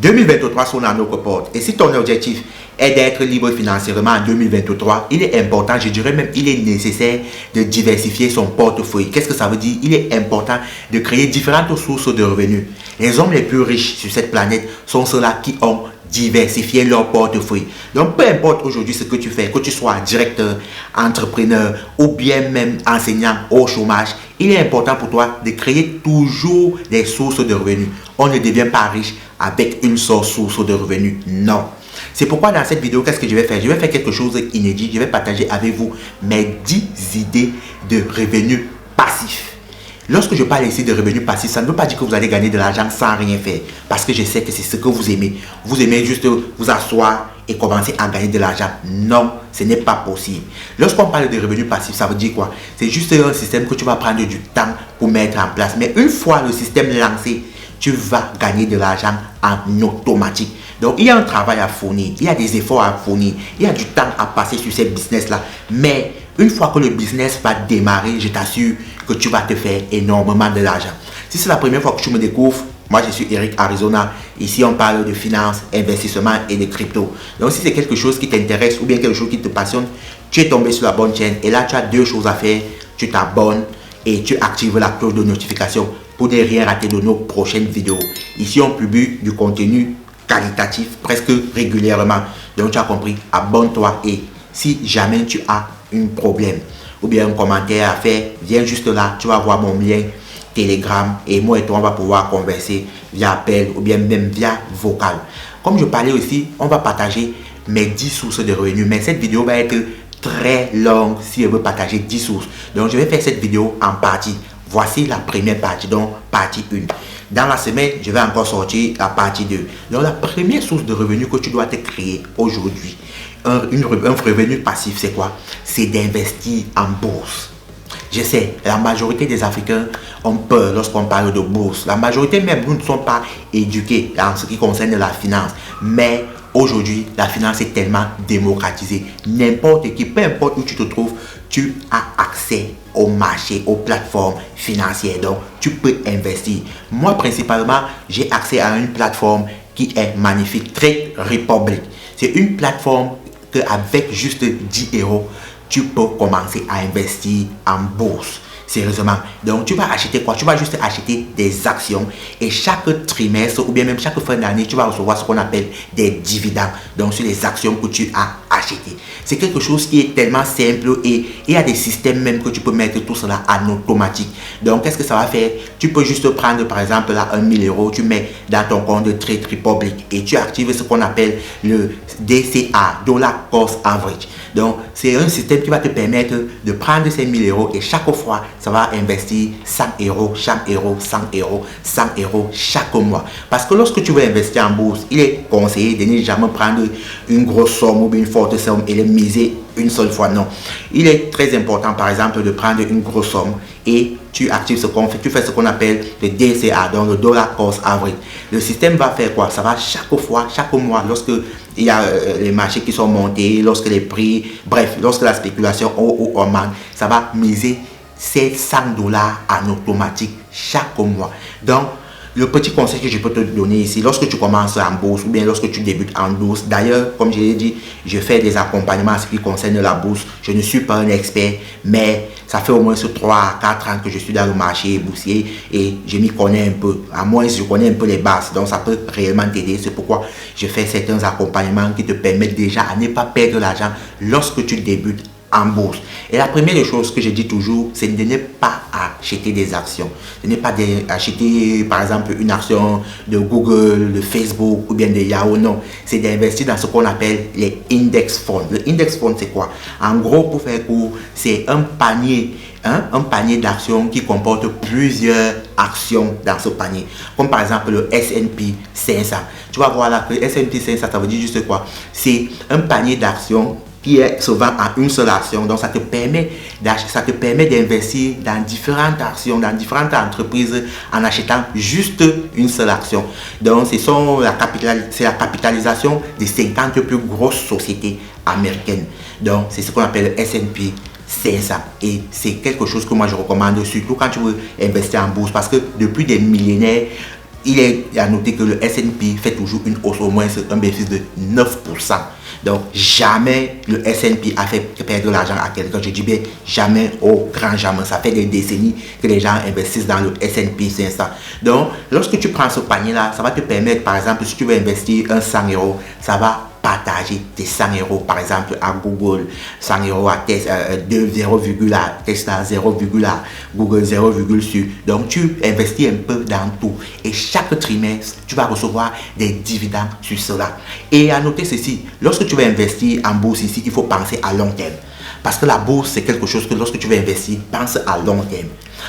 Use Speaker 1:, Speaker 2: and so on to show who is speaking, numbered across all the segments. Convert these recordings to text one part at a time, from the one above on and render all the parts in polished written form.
Speaker 1: 2023 sonne à notre porte. Et si ton objectif est d'être libre financièrement en 2023, il est important, je dirais même il est nécessaire de diversifier son portefeuille. Qu'est-ce que ça veut dire? Il est important de créer différentes sources de revenus. Les hommes les plus riches sur cette planète sont ceux-là qui ont diversifié leur portefeuille. Donc peu importe aujourd'hui ce que tu fais, que tu sois directeur, entrepreneur ou bien même enseignant au chômage, il est important pour toi de créer toujours des sources de revenus. On ne devient pas riche avec une seule source de revenus. Non. C'est pourquoi dans cette vidéo, qu'est-ce que je vais faire? Je vais faire quelque chose d'inédit. Je vais partager avec vous mes 10 idées de revenus passifs. Lorsque je parle ici de revenus passifs, ça ne veut pas dire que vous allez gagner de l'argent sans rien faire. Parce que je sais que c'est ce que vous aimez. Vous aimez juste vous asseoir et commencer à gagner de l'argent. Non, ce n'est pas possible. Lorsqu'on parle de revenus passifs, ça veut dire quoi? C'est juste un système que tu vas prendre du temps pour mettre en place. Mais une fois le système lancé, tu vas gagner de l'argent en automatique. Donc, il y a un travail à fournir, il y a des efforts à fournir, il y a du temps à passer sur ces business-là. Mais une fois que le business va démarrer, je t'assure que tu vas te faire énormément de l'argent. Si c'est la première fois que tu me découvres, moi je suis Eric Arizona. Ici, on parle de finance, investissement et de crypto. Donc, si c'est quelque chose qui t'intéresse ou bien quelque chose qui te passionne, tu es tombé sur la bonne chaîne. Et là, tu as deux choses à faire. Tu t'abonnes et tu actives la cloche de notification pour ne rien rater de nos prochaines vidéos. Ici, on publie du contenu qualitatif presque régulièrement. Donc, tu as compris, abonne-toi et si jamais tu as un problème ou bien un commentaire à faire, viens juste là, tu vas voir mon lien Telegram et moi et toi, on va pouvoir converser via appel ou bien même via vocal. Comme je parlais aussi, on va partager mes 10 sources de revenus, mais cette vidéo va être très longue si je veux partager 10 sources. Donc, je vais faire cette vidéo en partie. Voici la première partie, donc partie 1. Dans la semaine, je vais encore sortir la partie 2. Donc, la première source de revenus que tu dois te créer aujourd'hui, un revenu passif, c'est quoi? C'est d'investir en bourse. Je sais, la majorité des Africains ont peur lorsqu'on parle de bourse. La majorité même, nous ne sommes pas éduqués en ce qui concerne la finance. Mais aujourd'hui, la finance est tellement démocratisée. N'importe qui, peu importe où tu te trouves, tu as accès au marché, aux plateformes financières. Donc, tu peux investir. Moi, principalement, j'ai accès à une plateforme qui est magnifique, Trade Republic. C'est une plateforme qu'avec juste 10 €, tu peux commencer à investir en bourse. Sérieusement. Donc, tu vas acheter quoi? Tu vas juste acheter des actions et chaque trimestre ou bien même chaque fin d'année, tu vas recevoir ce qu'on appelle des dividendes. Donc, sur les actions que tu as achetées. C'est quelque chose qui est tellement simple et il y a des systèmes même que tu peux mettre tout cela en automatique. Donc, qu'est-ce que ça va faire? Tu peux juste prendre par exemple là 1 000 €, tu mets dans ton compte de Trade Republic et tu actives ce qu'on appelle le DCA, Dollar Cost Average. Donc, c'est un système qui va te permettre de prendre ces 1 000 € et chaque fois, ça va investir 100 €, 100 €, 100 €, 100 € chaque mois. Parce que lorsque tu veux investir en bourse, il est conseillé de ne jamais prendre une grosse somme ou une forte somme et le miser une seule fois. Non. Il est très important, par exemple, de prendre une grosse somme et tu actives ce qu'on fait, tu fais ce qu'on appelle le DCA, donc le Dollar Cost Average. Le système va faire quoi? Ça va chaque fois, chaque mois, lorsque il y a les marchés qui sont montés, lorsque les prix, bref, lorsque la spéculation augmente, ça va miser ces 100 $ en automatique chaque mois. Donc, le petit conseil que je peux te donner ici, lorsque tu commences en bourse ou bien lorsque tu débutes en bourse, d'ailleurs, comme je l'ai dit, je fais des accompagnements en ce qui concerne la bourse. Je ne suis pas un expert, mais ça fait au moins 3 à 4 ans que je suis dans le marché boursier et je m'y connais un peu. À moins, je connais un peu les bases, donc ça peut réellement t'aider. C'est pourquoi je fais certains accompagnements qui te permettent déjà à ne pas perdre l'argent lorsque tu débutes en bourse. Et la première chose que je dis toujours, c'est de ne pas acheter des actions. De ne pas acheter, par exemple, une action de Google, de Facebook ou bien de Yahoo. Non, c'est d'investir dans ce qu'on appelle les index funds. Le index fund, c'est quoi? En gros, pour faire court, c'est un panier d'actions qui comporte plusieurs actions dans ce panier. Comme par exemple le S&P 500. Tu vas voir là que le S&P 500, ça veut dire juste quoi? C'est un panier d'actions qui est souvent en une seule action. Donc, ça te permet d'investir dans différentes actions, dans différentes entreprises en achetant juste une seule action. Donc, c'est la capitalisation des 50 plus grosses sociétés américaines. Donc, c'est ce qu'on appelle le S&P 500. Et c'est quelque chose que moi je recommande, surtout quand tu veux investir en bourse, parce que depuis des millénaires, il est à noter que le S&P fait toujours une hausse, au moins un bénéfice de 9%. Donc, jamais le S&P a fait perdre l'argent à quelqu'un. Je dis bien jamais, au grand jamais. Ça fait des décennies que les gens investissent dans le S&P 500. Donc, lorsque tu prends ce panier-là, ça va te permettre, par exemple, si tu veux investir un 100 euros, ça va partager tes 100 euros, par exemple, à Google, 100 euros à Tesla, 0, à Tesla, 0, à Google, 0, sur. Donc, tu investis un peu dans tout. Et chaque trimestre, tu vas recevoir des dividendes sur cela. Et à noter ceci, lorsque tu vas investir en bourse ici, il faut penser à long terme. Parce que la bourse, c'est quelque chose que lorsque tu veux investir, pense à long terme.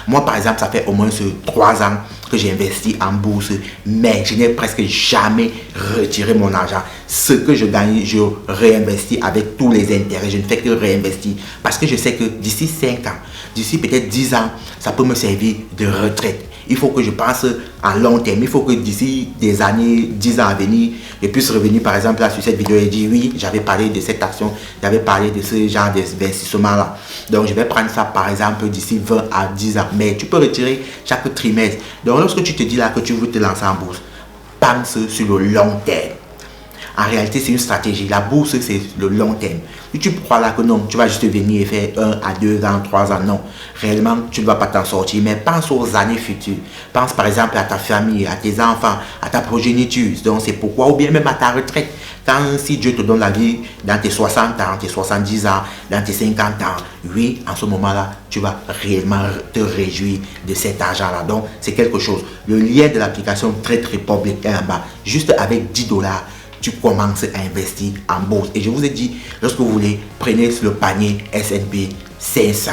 Speaker 1: Moi, par exemple, ça fait au moins 3 ans que j'ai investi en bourse, mais je n'ai presque jamais retiré mon argent. Ce que je gagne, je réinvestis avec tous les intérêts. Je ne fais que réinvestir parce que je sais que d'ici 5 ans, d'ici peut-être 10 ans, ça peut me servir de retraite. Il faut que je pense à long terme. Il faut que d'ici des années, 10 ans à venir, je puisse revenir par exemple là sur cette vidéo et dire oui, j'avais parlé de cette action, j'avais parlé de ce genre d'investissement-là. Donc je vais prendre ça par exemple d'ici 20 à 10 ans. Mais tu peux retirer chaque trimestre. Donc lorsque tu te dis là que tu veux te lancer en bourse, pense sur le long terme. En réalité, c'est une stratégie. La bourse, c'est le long terme. Si tu crois là que non, tu vas juste venir et faire 1 à 2 ans, 3 ans, non. Réellement, tu ne vas pas t'en sortir. Mais pense aux années futures. Pense par exemple à ta famille, à tes enfants, à ta progéniture. Donc, c'est pourquoi, ou bien même à ta retraite. Quand si Dieu te donne la vie dans tes 60 ans, tes 70 ans, dans tes 50 ans, oui, en ce moment-là, tu vas réellement te réjouir de cet argent-là. Donc, c'est quelque chose. Le lien de l'application Trade Republic est en bas. Juste avec 10 dollars. Tu commences à investir en bourse. Et je vous ai dit, lorsque vous voulez, prenez le panier S&P 500,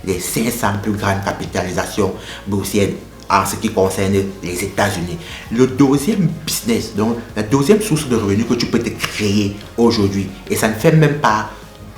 Speaker 1: les 500 plus grandes capitalisations boursières en ce qui concerne les États-Unis. Le deuxième business, donc la deuxième source de revenus que tu peux te créer aujourd'hui, et ça ne fait même pas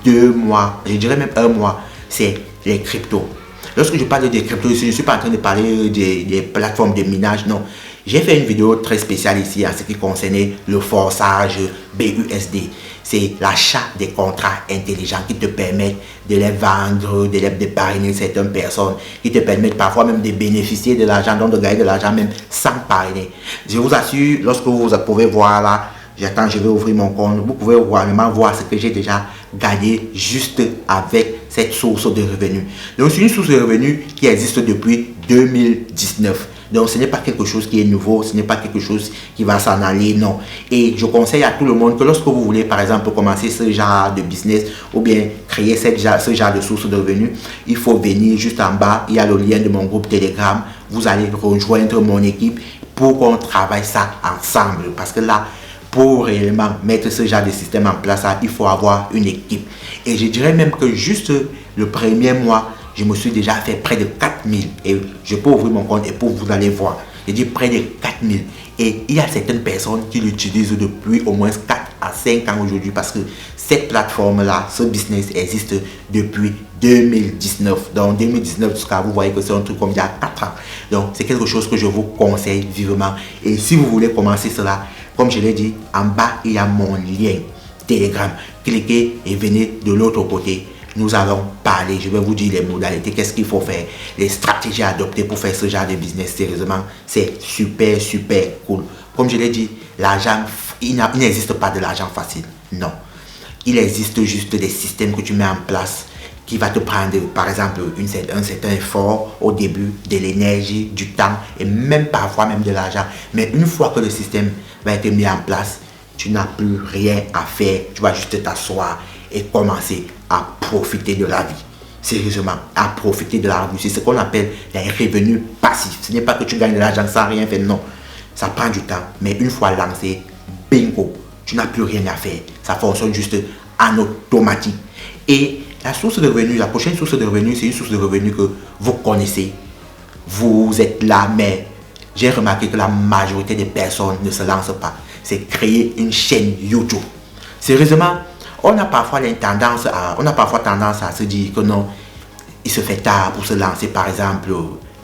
Speaker 1: 2 mois, je dirais même 1 mois, c'est les cryptos. Lorsque je parle des cryptos, je ne suis pas en train de parler des plateformes de minage, non. J'ai fait une vidéo très spéciale ici en ce qui concernait le forçage BUSD. C'est l'achat des contrats intelligents qui te permettent de les vendre, de les parrainer certaines personnes, qui te permettent parfois même de bénéficier de l'argent, donc de gagner de l'argent même sans parrainer. Je vous assure, lorsque vous pouvez voir là, j'attends, je vais ouvrir mon compte, vous pouvez vraiment voir ce que j'ai déjà gagné juste avec cette source de revenus. Donc c'est une source de revenus qui existe depuis 2019. Donc ce n'est pas quelque chose qui est nouveau, ce n'est pas quelque chose qui va s'en aller, non. Et je conseille à tout le monde que lorsque vous voulez par exemple commencer ce genre de business ou bien créer ce genre de source de revenus, il faut venir juste en bas, il y a le lien de mon groupe Telegram, vous allez rejoindre mon équipe pour qu'on travaille ça ensemble. Parce que là, pour réellement mettre ce genre de système en place, il faut avoir une équipe. Et je dirais même que juste le premier mois, je me suis déjà fait près de 4000 et je peux ouvrir mon compte et pour vous allez voir. Je dis près de 4000 et il y a certaines personnes qui l'utilisent depuis au moins 4 à 5 ans aujourd'hui parce que cette plateforme-là, ce business existe depuis 2019. Donc 2019 jusqu'à vous voyez que c'est un truc comme il y a 4 ans. Donc c'est quelque chose que je vous conseille vivement. Et si vous voulez commencer cela, comme je l'ai dit, en bas il y a mon lien Telegram. Cliquez et venez de l'autre côté. Nous allons parler, je vais vous dire les modalités, qu'est-ce qu'il faut faire, les stratégies à adopter pour faire ce genre de business. Sérieusement, c'est super cool. Comme je l'ai dit, l'argent, il n'existe pas de l'argent facile. Non. Il existe juste des systèmes que tu mets en place qui va te prendre, par exemple, un certain effort au début, de l'énergie, du temps et même parfois même de l'argent. Mais une fois que le système va être mis en place, tu n'as plus rien à faire. Tu vas juste t'asseoir et commencer à profiter de la vie. Sérieusement, à profiter de la vie. C'est ce qu'on appelle les revenus passifs. Ce n'est pas que tu gagnes de l'argent sans rien faire, non. Ça prend du temps, mais une fois lancé, bingo, tu n'as plus rien à faire. Ça fonctionne juste en automatique. Et la source de revenus, la prochaine source de revenus, c'est une source de revenus que vous connaissez. Vous êtes là, mais j'ai remarqué que la majorité des personnes ne se lancent pas. C'est créer une chaîne YouTube. Sérieusement, on a parfois tendance à se dire que non, il se fait tard pour se lancer par exemple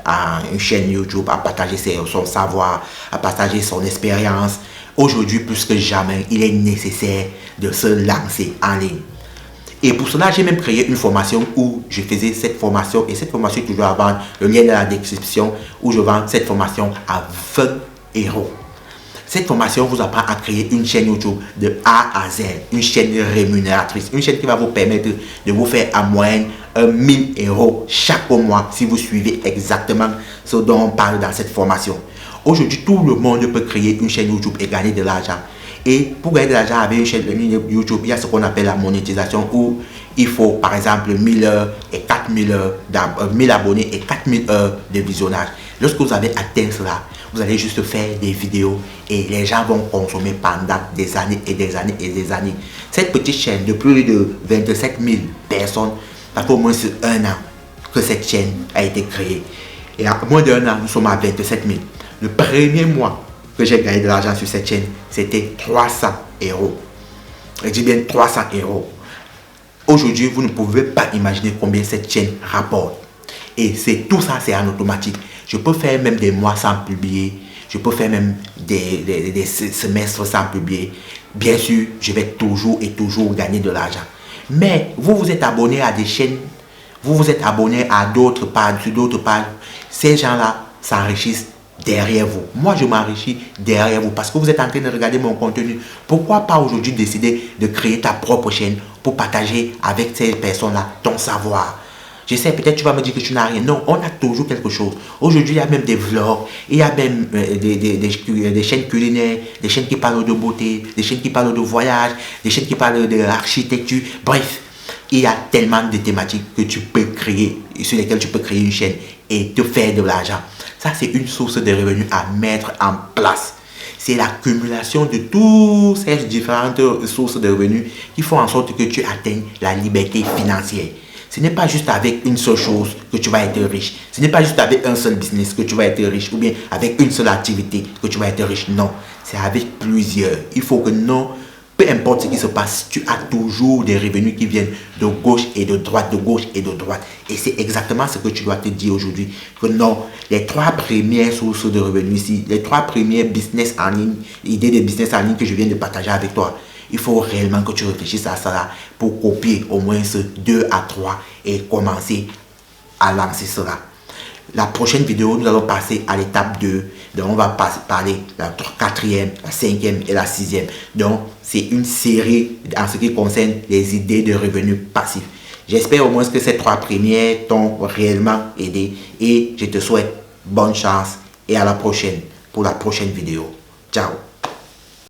Speaker 1: à une chaîne YouTube, à partager son savoir, à partager son expérience. Aujourd'hui, plus que jamais, il est nécessaire de se lancer en ligne. Et pour cela, j'ai même créé une formation où je faisais cette formation. Et cette formation est toujours à vendre. Le lien est dans la description où je vends cette formation à €. Cette formation vous apprend à créer une chaîne YouTube de A à Z, une chaîne rémunératrice, une chaîne qui va vous permettre de vous faire en moyenne 1000 € chaque mois si vous suivez exactement ce dont on parle dans cette formation. Aujourd'hui, tout le monde peut créer une chaîne YouTube et gagner de l'argent. Et pour gagner de l'argent avec une chaîne YouTube, il y a ce qu'on appelle la monétisation où il faut par exemple 1000 heures et 4000 heures, 1000 abonnés et 4000 heures de visionnage. Lorsque vous avez atteint cela, vous allez juste faire des vidéos et les gens vont consommer pendant des années et des années et des années. Cette petite chaîne de plus de 27 000 personnes, ça fait au moins 1 an que cette chaîne a été créée. Et à moins d'1 an, nous sommes à 27 000. Le premier mois que j'ai gagné de l'argent sur cette chaîne, c'était 300 €. Je dis bien 300 €. Aujourd'hui, vous ne pouvez pas imaginer combien cette chaîne rapporte. Et c'est tout ça, c'est en automatique. Je peux faire même des mois sans publier. Je peux faire même des semestres sans publier. Bien sûr, je vais toujours et toujours gagner de l'argent. Mais vous vous êtes abonné à des chaînes, vous vous êtes abonné à d'autres pages, sur d'autres pages. Ces gens-là s'enrichissent derrière vous. Moi, je m'enrichis derrière vous parce que vous êtes en train de regarder mon contenu. Pourquoi pas aujourd'hui décider de créer ta propre chaîne pour partager avec ces personnes-là ton savoir? Je sais, peut-être tu vas me dire que tu n'as rien. Non, on a toujours quelque chose. Aujourd'hui, il y a même des vlogs, il y a même des chaînes culinaires, des chaînes qui parlent de beauté, des chaînes qui parlent de voyage, des chaînes qui parlent d'architecture. Bref, il y a tellement de thématiques que tu peux créer, sur lesquelles tu peux créer une chaîne et te faire de l'argent. Ça, c'est une source de revenus à mettre en place. C'est l'accumulation de toutes ces différentes sources de revenus qui font en sorte que tu atteignes la liberté financière. Ce n'est pas juste avec une seule chose que tu vas être riche. Ce n'est pas juste avec un seul business que tu vas être riche ou bien avec une seule activité que tu vas être riche. Non, c'est avec plusieurs. Il faut que non, peu importe ce qui se passe, tu as toujours des revenus qui viennent de gauche et de droite, de gauche et de droite. Et c'est exactement ce que tu dois te dire aujourd'hui. Que non, les 3 premières sources de revenus ici, les 3 premiers business en ligne, idées de business en ligne que je viens de partager avec toi, il faut réellement que tu réfléchisses à cela pour copier au moins ce 2 à 3 et commencer à lancer cela. La prochaine vidéo, nous allons passer à l'étape 2. Donc, on va parler de la 4e, la 5e et la 6e. Donc, c'est une série en ce qui concerne les idées de revenus passifs. J'espère au moins que ces 3 premières t'ont réellement aidé. Et je te souhaite bonne chance et à la prochaine pour la prochaine vidéo. Ciao!